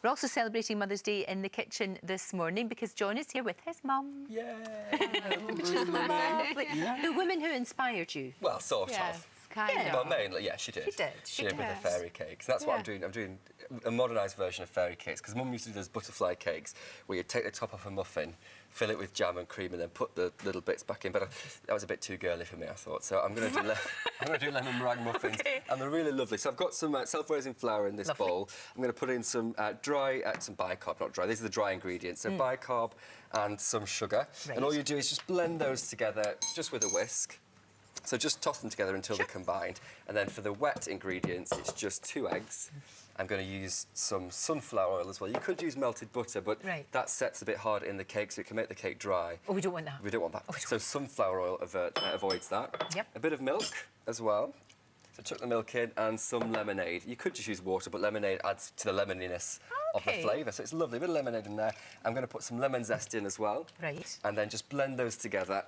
We're also celebrating Mother's Day in the kitchen this morning because John is here with his mum. Yay! Which is lovely. Yeah. The woman who inspired you. Well, sort of. Kind of. Well, mainly, yeah, she did. She did with the fairy cakes. That's what I'm doing. I'm doing a modernised version of fairy cakes because Mum used to do those butterfly cakes where you take the top off a muffin, fill it with jam and cream, and then put the little bits back in. But that was a bit too girly for me, I thought. So I'm going to do lemon meringue muffins, and they're really lovely. So I've got some self-raising flour in this bowl. I'm going to put in some some bicarb, not dry. These are the dry ingredients. So bicarb and some sugar, and all you do is just blend those together just with a whisk. So just toss them together until they're combined. And then for the wet ingredients, it's just 2 eggs. I'm going to use some sunflower oil as well. You could use melted butter, but that sets a bit hard in the cake, so it can make the cake dry. Oh, we don't want that. We don't want that. So sunflower oil avoids that. Yep. A bit of milk as well. So chuck the milk in and some lemonade. You could just use water, but lemonade adds to the lemoniness of the flavour. So it's lovely. A bit of lemonade in there. I'm going to put some lemon zest in as well. Right. And then just blend those together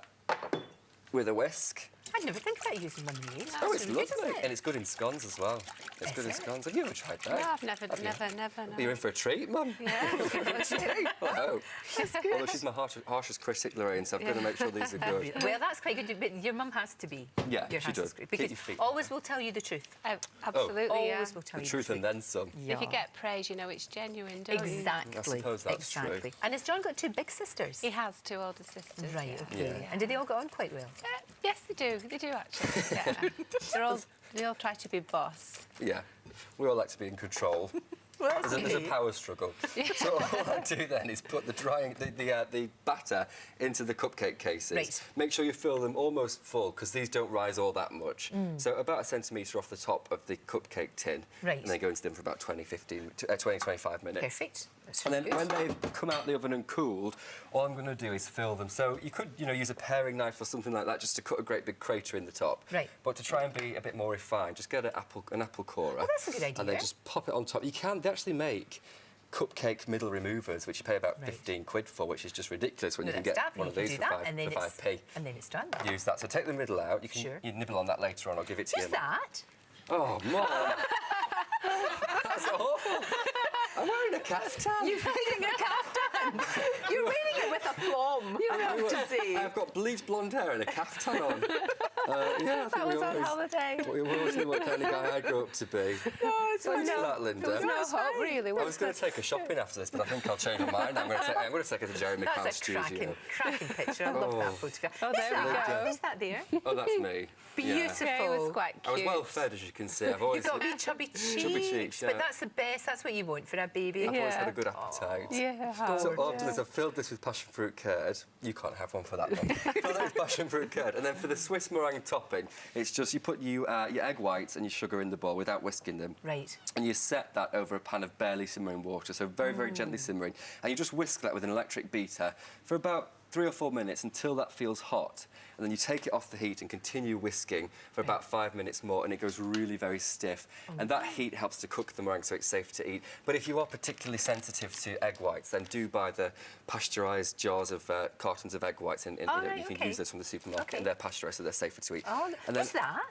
with a whisk. I'd never think about using lemonade. Oh, it's lovely. And it's good in scones as well. It's good in scones. Have you ever tried that? No, I've never. You're in for a treat, Mum. Yeah. Hello. Although she's my harshest critic, Lorraine, so I'm going to make sure these are good. Well, that's quite good, but your mum has to be. Yeah, she does. Because always will tell you the truth. Absolutely, Always will tell you the truth and then some. If you get praise, you know it's genuine, don't you? Exactly. I suppose that's true. And has John got 2 big sisters? He has 2 older sisters. Right, OK. And do they all get on quite well? Yes, they do. They do, actually. Yeah. They all try to be boss. Yeah. We all like to be in control. There's a power struggle. So all I do then is put the batter into the cupcake cases. Right. Make sure you fill them almost full because these don't rise all that much. So about 1 centimetre off the top of the cupcake tin. Right. And then go into them for about 20-25 minutes. Perfect. And then when they've come out the oven and cooled, all I'm going to do is fill them. So you could, use a paring knife or something like that just to cut a great big crater in the top. Right. But to try and be a bit more refined, just get an apple corer. Oh, that's a good idea. And then just pop it on top. They actually make cupcake middle removers, which you pay about 15 quid for, which is just ridiculous when you can get one of these for 5p. And then it's done. Use that. So take the middle out. You can you nibble on that later on. I'll give it to you. What's that? Oh, Mom. That's awful. I'm wearing a caftan. You're wearing a caftan? You're wearing it with a plum, you have to say. I've got bleached blonde hair and a caftan on. Yeah, I think That was on holiday. We always knew what kind of guy I grew up to be. No, Thanks for that, Linda. There was no hope, really. I was going to take her shopping after this, but I think I'll change my mind. I'm going to take her to Jeremy Khan's studio. That's a cracking picture. I love that photograph. Oh, there we go. Is that there? Oh, that's me. Beautiful. Yeah, it was quite cute. I was well fed, as you can see. I've always You've got wee chubby cheeks. Chubby cheeks, yeah. But that's the best. That's what you want for a baby. I've always had a good appetite. Yeah. So what I've done is I've filled this with passion fruit curd. You can't have one for that one. Filled it with passion fruit curd. And then for the Swiss meringue topping, it's just you put your egg whites and your sugar in the bowl without whisking them. Right. And you set that over a pan of barely simmering water, so very, very gently simmering. And you just whisk that with an electric beater for about 3 or 4 minutes until that feels hot. And then you take it off the heat and continue whisking for about 5 minutes more, and it goes really very stiff. And that heat helps to cook the meringue so it's safe to eat. But if you are particularly sensitive to egg whites, then do buy the pasteurised jars of cartons of egg whites. You can use those from the supermarket, and they're pasteurised, so they're safer to eat. Oh, and then, what's that?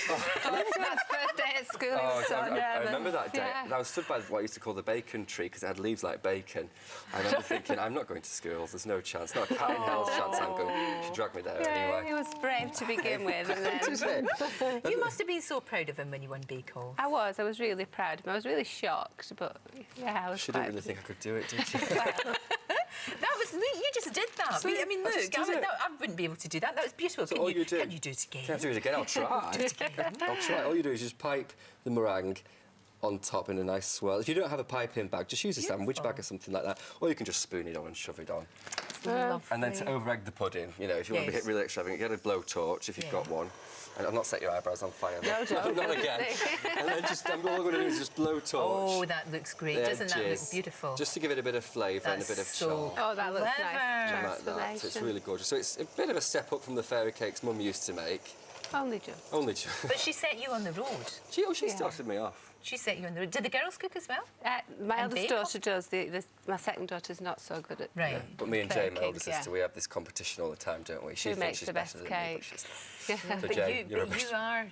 That's first day at school. I remember that day. Yeah. I was stood by what I used to call the bacon tree because it had leaves like bacon. I remember thinking, I'm not going to school. There's no chance. Not a cat in hell's chance I'm going. She dragged me there anyway. He was brave to begin with. And then... You must have been so proud of him when you won Bake Off. I was really proud of him. I was really shocked, but yeah, I was She didn't really think I could do it, did she? You just did that. See, I mean, look, I wouldn't be able to do that. That was beautiful. So Can you do it again? Can I do it again? I'll try. Do it again. I'll try. All you do is just pipe the meringue on top in a nice swirl. If you don't have a piping bag, just use a sandwich bag or something like that. Or you can just spoon it on and shove it on. Lovely. And then to over-egg the pudding, if you want to be really extravagant, get a blowtorch if you've got one. And I've not set your eyebrows on fire. No, don't. Not again. And then all I'm going to do is just blowtorch. Oh, that looks great. Doesn't that look beautiful? Just to give it a bit of flavour and a bit of charm. Oh, that looks nice. Like that. So it's really gorgeous. So it's a bit of a step up from the fairy cakes Mum used to make. Only just. Only just. But she set you on the road. She started me off. She set you on the road. Did the girls cook as well? My eldest daughter does. My second daughter's not so good at right. But me and Jane, my older sister, we have this competition all the time, don't we? She makes thinks she's the best better cake. than me, but she's not. So But Jane, you are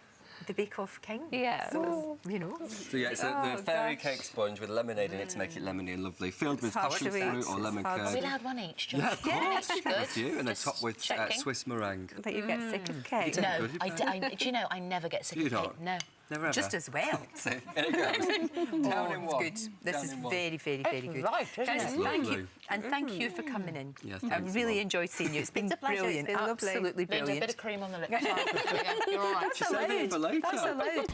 the bake-off king. Yeah. So, you know. So yeah, it's the fairy cake sponge with lemonade in it to make it lemony and lovely, filled with passion fruit or lemon curd. Are we allowed one each, Josh? Yeah, of course. Good. A few, and then topped with Swiss meringue. But you get sick of cake. No, do you know, I never get sick You of cake. don't? No. Never ever. Just as well. So, in it goes. Down in It's one. good. This Down is in one. very, very, very good. right, isn't Guys, it? thank Lovely. you. And thank you for coming in. Yeah, I thanks, really Mum. enjoyed seeing you. It's been a pleasure. brilliant. It's been lovely. Absolutely Linda, a brilliant. bit of cream on the lips. There you go. You're all right. She saved it for later. That's allowed.